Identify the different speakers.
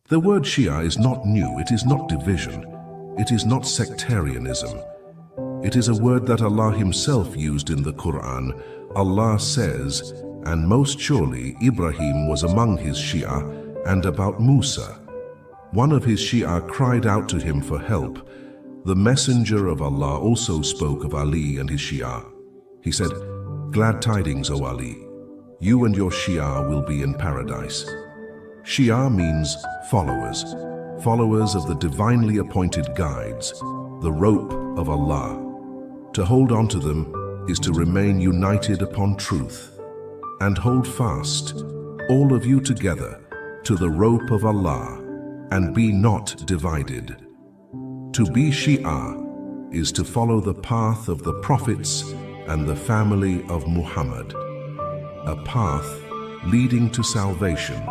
Speaker 1: The word Shia is not new, it is not division, it is not sectarianism. It is a word that Allah Himself used in the Quran. Allah says, "And most surely Ibrahim was among his Shia, and about Musa. One of his Shia cried out to him for help." The Messenger of Allah also spoke of Ali and his Shia. He said, "Glad tidings, O Ali, you and your Shia will be in paradise." Shia means followers, followers of the divinely appointed guides, the rope of Allah. To hold on to them is to remain united upon truth. And hold fast, all of you together, to the rope of Allah, and be not divided. To be Shia is to follow the path of the prophets and the family of Muhammad, a path leading to salvation